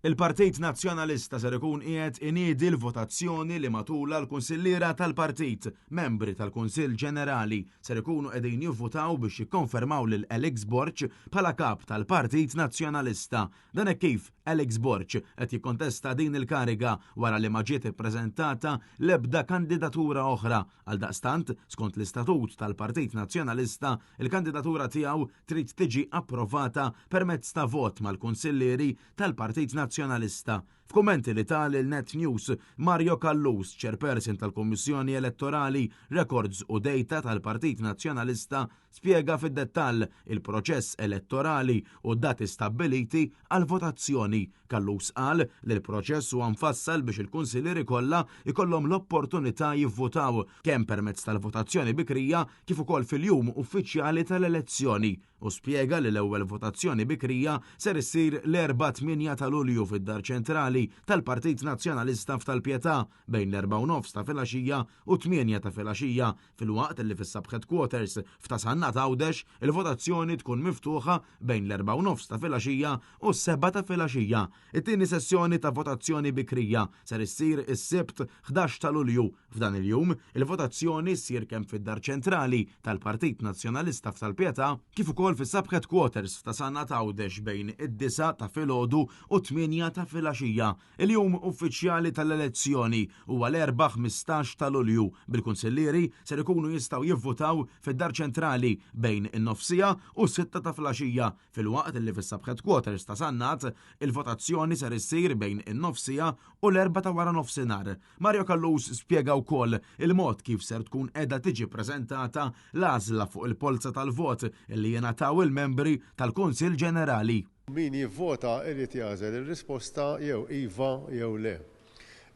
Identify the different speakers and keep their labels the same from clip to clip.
Speaker 1: Il-Partit Nazzjonalista ser ikun qiegħed iniedi l-votazzjoni li matula l-Kunsilliera tal-Partit. Membri tal-Kunsill Ġenerali ser ikunu qegħdin jivvutaw biex jikkonfermaw lil Alex Borch bħala kap tal-Partit Nazzjonalista. Dan hekk kif Alex Borch qed jikkontesta din il-kariga wara li ma ġiet ippreżentata l-ebda kandidatura oħra. Għaldaqstant, skont l-istatut tal-Partit Nazzjonalista, il-kandidatura tiegħu trid tiġi approvata permezz ta' vot mal-Kunsillieri tal-Partit Nazzjonalista. F'kummenti li tal il-Net News, Mario Kallus, chairperson tal-Kummissjoni Elettorali, Records u Data tal-Partit Nazzjonalista, spjega fid-dettall il-proċess elettorali u dati stabiliti għal votazzjoni. Kallus qal li l-proċess huwa mfassal biex il-kunsillieri kollha ikollhom l-opportunità jivvotaw kemm permezz tal-votazzjoni bikrija kif ukoll fil-jum uffiċjali tal-elezzjoni u spjega li l-ewwel votazzjoni bikrija ser issir l-4-8 ta' Lulju fid-Dar Ċentrali tal-Partit Nazzjonalista f'Tal-Pjetà bejn l-4:09 ta' filgħaxija u 8 ta' filgħaxija, filwaqt li fis-Sub Headquarters f'Tasannat Għawdex il-votazzjoni tkun miftuħa bejn l-4:09 ta' filgħaxija u 7 ta' filgħaxija. It-tieni sessjoni ta' votazzjoni bikrija ser issir is-Sibt 11 ta' Lulju. F'dan il-jum il-votazzjoni ssir kemm fid-Dar Ċentrali tal-Partit Nazzjonalista f'Tal-Pjetà kif ukoll fis-Sub Headquarters f'Tasannat Għawdex bejn id-9 ta' filgħodu u 8 ta' filgħaxija. Il-jum uffiċjali tal-elezzjoni huwa l-4-15 ta' Lulju. Bil-kunsillieri ser ikunu jistgħu jivvotaw fid-Dar Ċentrali bejn in-nofsija u 6 ta' filgħaxija, filwaqt li fis-Sub Headquarters ta' Sannat il-votazzjoni ser issir bejn in-nofsija u l-4 ta' wara nofsinhar. Mario Kallus spjega wkoll il-mod kif ser tkun qiegħda tiġi ppreżentata l-għażla fuq il-polza tal-vot li jingħataw il-membri tal-Kunsill Ġenerali.
Speaker 2: Min jivvota irid jażel ir-risposta jew iva jew le.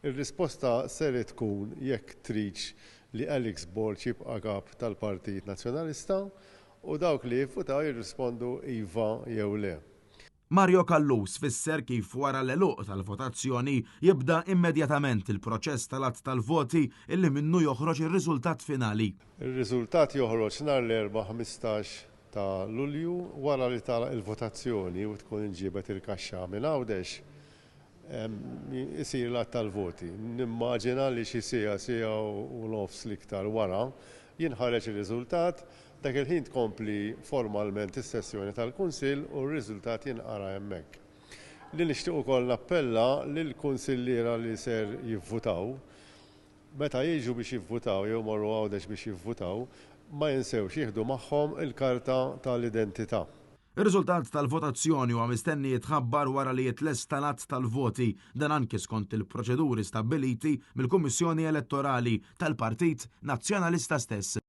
Speaker 2: Ir-risposta ser tkun jekk tridx li Alex Borch jibqa' kap tal-Partit Nazzjonalista u dawk li jivvotaw jirrispondu iva jew le.
Speaker 1: Mario Kallus fisser kif wara l-eluq tal-votazzjoni jibda immedjatament il-proċess tal-att tal-voti illi minnu joħroġ ir-riżultat finali.
Speaker 2: Ir-riżultat joħroġ nhar l-4-15 ta' Lulju wara li tagħlaq il-votazzjoni u tkun inġibet il-kaxxa minn Għawdex isir l-att tal-voti. Nimmaġina li xi siegħa u nofs l-iktar wara jinħareġ ir-riżultat, dak il-ħin tkompli formalment is-sessjoni tal-Kunsill u r-riżultat jinqara hemmhekk. Li nixtieq ukoll nappella lill-kunsilliera li ser jivvutaw meta jiġu biex jivvutaw jew morru Għawdex biex jivvutaw ma jinsewx jieħdu magħhom il-karta tal-identità.
Speaker 1: Ir-riżultat tal-votazzjoni huwa mistenni jitħabbar wara li jitlesta l-att tal-voti dan anke skont il-proċeduri stabbiliti mill-Kummissjoni Elettorali tal-Partit Nazzjonalista stess.